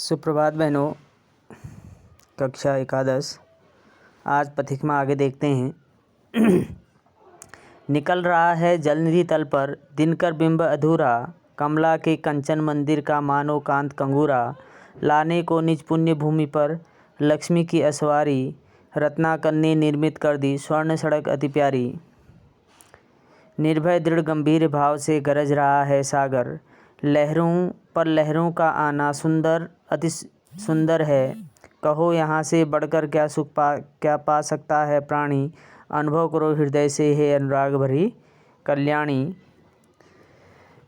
सुप्रभात बहनों। कक्षा एकादश। आज पथिक में आगे देखते हैं। निकल रहा है जलनिधि तल पर दिनकर बिंब अधूरा, कमला के कंचन मंदिर का मानो कांत कंगूरा, लाने को निज पुण्य भूमि पर लक्ष्मी की असवारी, रत्नाकर ने निर्मित कर दी स्वर्ण सड़क अति प्यारी। निर्भय दृढ़ गंभीर भाव से गरज रहा है सागर, लहरों पर लहरों का आना सुंदर अति सुंदर है। कहो यहाँ से बढ़कर क्या पा सकता है प्राणी, अनुभव करो हृदय से है अनुराग भरी कल्याणी।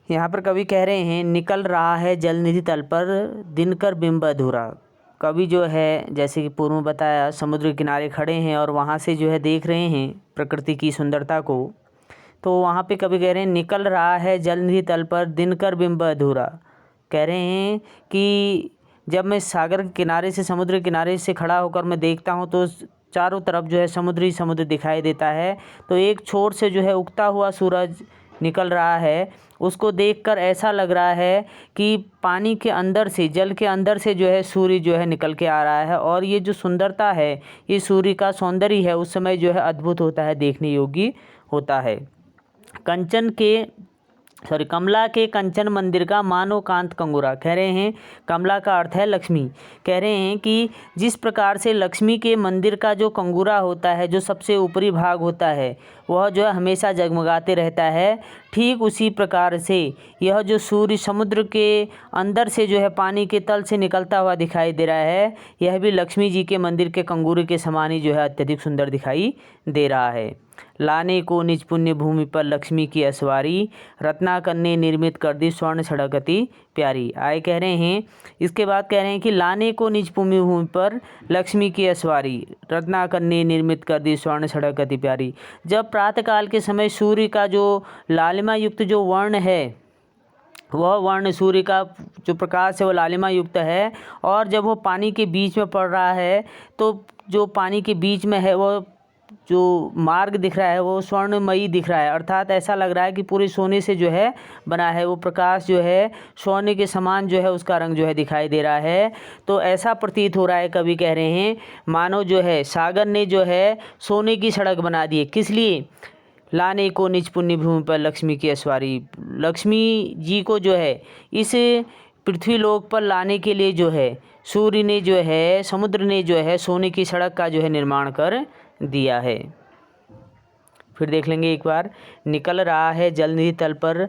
यहाँ पर कवि कह रहे हैं निकल रहा है जलनिधि तल पर दिनकर बिंब अधूरा। कवि जो है जैसे कि पूर्व में बताया समुद्र के किनारे खड़े हैं और वहाँ से जो है देख रहे हैं प्रकृति की सुंदरता को। तो वहाँ पे कवि कह रहे हैं निकल रहा है जलनिधि तल पर दिनकर बिंब अधूरा। कह रहे हैं कि जब मैं सागर के किनारे से समुद्र के किनारे से खड़ा होकर मैं देखता हूँ तो चारों तरफ जो है समुद्र ही समुद्र दिखाई देता है। तो एक छोर से जो है उगता हुआ सूरज निकल रहा है, उसको देखकर ऐसा लग रहा है कि पानी के अंदर से जल के अंदर से जो है सूर्य जो है निकल के आ रहा है। और ये जो सुंदरता है, ये सूर्य का सौंदर्य है, उस समय जो है अद्भुत होता है, देखने योग्य होता है। कमला के कंचन मंदिर का मानो कांत कंगूरा। कह रहे हैं कमला का अर्थ है लक्ष्मी। कह रहे हैं कि जिस प्रकार से लक्ष्मी के मंदिर का जो कंगूरा होता है, जो सबसे ऊपरी भाग होता है, वह जो है हमेशा जगमगाते रहता है, ठीक उसी प्रकार से यह जो सूर्य समुद्र के अंदर से जो है पानी के तल से निकलता हुआ दिखाई दे रहा है, यह भी लक्ष्मी जी के मंदिर के कंगूरे के समान ही जो है अत्यधिक सुंदर दिखाई दे रहा है। लाने को निज पुण्य भूमि पर लक्ष्मी की असवारी, रत्नाकर ने निर्मित कर दी स्वर्ण सड़क अति प्यारी। आए कह रहे हैं इसके बाद कह रहे हैं कि लाने को निज पुण्य भूमि पर लक्ष्मी की असवारी, रत्नाकर ने निर्मित कर दी स्वर्ण सड़क अति प्यारी। जब प्रातःकाल के समय सूर्य का जो लालिमा युक्त जो वर्ण है, वह वर्ण सूर्य का जो प्रकाश है वो लालिमा युक्त है, और जब वो पानी के बीच में पड़ रहा है तो जो पानी के बीच में है वो जो मार्ग दिख रहा है वो स्वर्णमयी दिख रहा है। अर्थात ऐसा लग रहा है कि पूरे सोने से जो है बना है, वो प्रकाश जो है सोने के समान जो है उसका रंग जो है दिखाई दे रहा है। तो ऐसा प्रतीत हो रहा है, कवि कह रहे हैं मानो जो है सागर ने जो है सोने की सड़क बना दी है। किस लिए? लाने को निज पुण्य भूमि पर लक्ष्मी की असवारी। लक्ष्मी जी को जो है इस पृथ्वी लोक पर लाने के लिए जो है सूर्य ने जो है, समुद्र ने जो है सोने की सड़क का जो है निर्माण कर दिया है। फिर देख लेंगे एक बार। निकल रहा है जलनिधि तल पर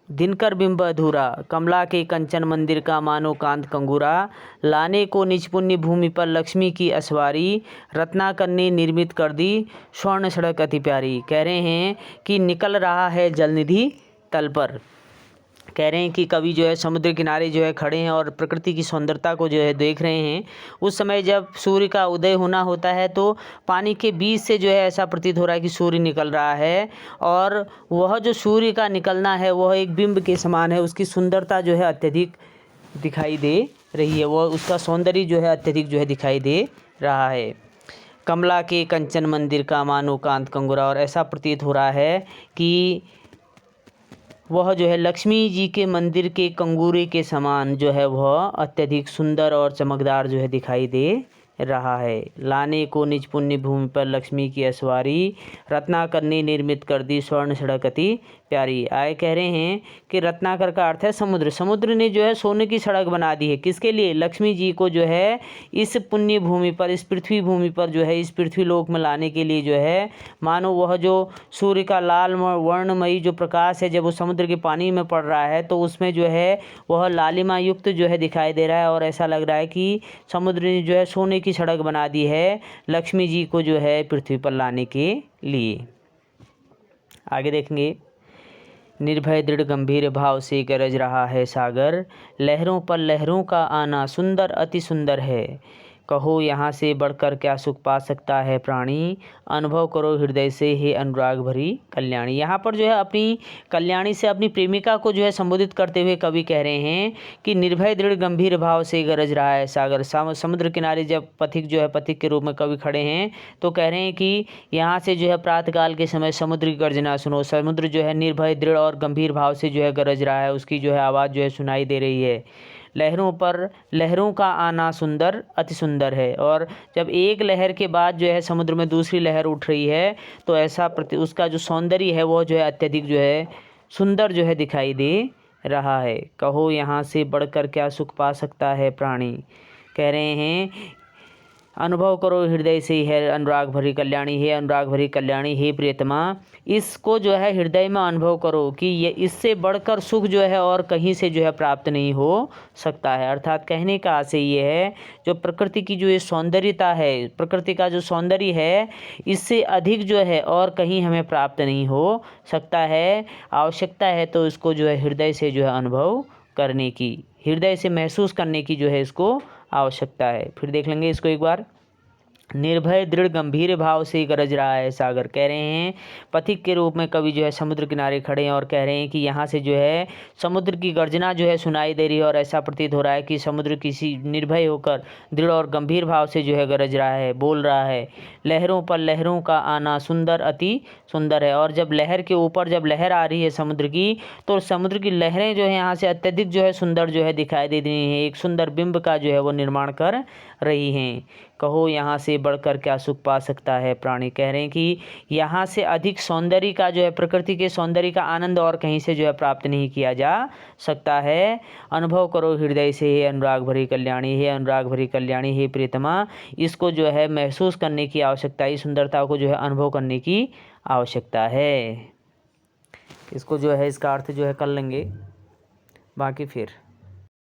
दिनकर बिंब अधूरा, कमला के कंचन मंदिर का मानो कांत कंगूरा, लाने को निज पुण्य भूमि पर लक्ष्मी की असवारी, रत्नाकर ने निर्मित कर दी स्वर्ण सड़क अति प्यारी। कह रहे हैं कि निकल रहा है जलनिधि तल पर। कह रहे हैं कि कवि जो है समुद्र किनारे जो है खड़े हैं और प्रकृति की सुंदरता को जो है देख रहे हैं। उस समय जब सूर्य का उदय होना होता है तो पानी के बीच से जो है ऐसा प्रतीत हो रहा है कि सूर्य निकल रहा है, और वह जो सूर्य का निकलना है वह एक बिंब के समान है। उसकी सुंदरता जो है अत्यधिक दिखाई दे रही है, वह उसका सौंदर्य जो है अत्यधिक जो है दिखाई दे रहा है। कमला के कंचन मंदिर का मानो कांत कंगूरा, और ऐसा प्रतीत हो रहा है कि वह जो है लक्ष्मी जी के मंदिर के कंगूरे के समान जो है वह अत्यधिक सुंदर और चमकदार जो है दिखाई दे रहा है। लाने को निज पुण्य भूमि पर लक्ष्मी की असवारी, रत्नाकर ने निर्मित कर दी स्वर्ण सड़क अति प्यारी। आए कह रहे हैं कि रत्नाकर का अर्थ है समुद्र। समुद्र ने जो है सोने की सड़क बना दी है। किसके लिए? लक्ष्मी जी को जो है इस पुण्य भूमि पर, इस पृथ्वी भूमि पर जो है इस पृथ्वी लोक में लाने के लिए जो है मानो वह जो सूर्य का लाल वर्णमयी जो प्रकाश है, जब वो समुद्र के पानी में पड़ रहा है तो उसमें जो है वह लालिमा युक्त जो है दिखाई दे रहा है, और ऐसा लग रहा है कि समुद्र ने जो है सोने की सड़क बना दी है लक्ष्मी जी को जो है पृथ्वी पर लाने के लिए। आगे देखेंगे। निर्भय दृढ़ गंभीर भाव से गरज रहा है सागर, लहरों पर लहरों का आना सुंदर अति सुंदर है। कहो यहाँ से बढ़कर क्या सुख पा सकता है प्राणी, अनुभव करो हृदय से हे अनुराग भरी कल्याणी। यहाँ पर जो है अपनी कल्याणी से अपनी प्रेमिका को जो है संबोधित करते हुए कवि कह रहे हैं कि निर्भय दृढ़ गंभीर भाव से गरज रहा है सागर। समुद्र किनारे जब पथिक जो है पथिक के रूप में कवि खड़े हैं तो कह रहे हैं कि यहाँ से जो है प्रातःकाल के समय समुद्र की गर्जना सुनो। समुद्र जो है निर्भय दृढ़ और गंभीर भाव से जो है गरज रहा है, उसकी जो है आवाज़ जो है सुनाई दे रही है। लहरों पर लहरों का आना सुंदर अति सुंदर है। और जब एक लहर के बाद जो है समुद्र में दूसरी लहर उठ रही है तो ऐसा उसका जो सौंदर्य है वो जो है अत्यधिक जो है सुंदर जो है दिखाई दे रहा है। कहो यहाँ से बढ़कर क्या सुख पा सकता है प्राणी। कह रहे हैं अनुभव करो हृदय से है अनुराग भरी कल्याणी, हे अनुराग भरी कल्याणी, हे प्रियतमा, इसको जो है हृदय में अनुभव करो कि ये इससे बढ़कर सुख जो है और कहीं से जो है प्राप्त नहीं हो सकता है। अर्थात कहने का आशय ये है जो प्रकृति की जो ये सौंदर्यता है, प्रकृति का जो सौंदर्य है, इससे अधिक जो है और कहीं हमें प्राप्त नहीं हो सकता है। आवश्यकता है तो इसको जो है हृदय से जो है अनुभव करने की, हृदय से महसूस करने की जो है इसको आवश्यकता है। फिर देख लेंगे इसको एक बार। निर्भय दृढ़ गंभीर भाव से गरज रहा है सागर। कह रहे हैं पथिक के रूप में कवि जो है समुद्र किनारे खड़े हैं और कह रहे हैं कि यहाँ से जो है समुद्र की गर्जना जो है सुनाई दे रही है और ऐसा प्रतीत हो रहा है कि समुद्र किसी निर्भय होकर दृढ़ और गंभीर भाव से जो है गरज रहा है, बोल रहा है। लहरों पर लहरों का आना सुंदर अति सुंदर है। और जब लहर के ऊपर जब लहर आ रही है समुद्र की, तो समुद्र की लहरें जो है यहाँ से अत्यधिक जो है सुंदर जो है दिखाई दे रही हैं, एक सुंदर बिंब का जो है वो निर्माण कर रही हैं। कहो यहाँ से बढ़कर क्या सुख पा सकता है प्राणी। कह रहे हैं कि यहाँ से अधिक सौंदर्य का जो है, प्रकृति के सौंदर्य का आनंद और कहीं से जो है प्राप्त नहीं किया जा सकता है। अनुभव करो हृदय से हे अनुराग भरी कल्याणी, हे अनुराग भरी कल्याणी, हे प्रियतमा, इसको जो है महसूस करने की आवश्यकता है, इस सुंदरता को जो है अनुभव करने की आवश्यकता है। इसको जो है इसका अर्थ जो है कर लेंगे, बाकी फिर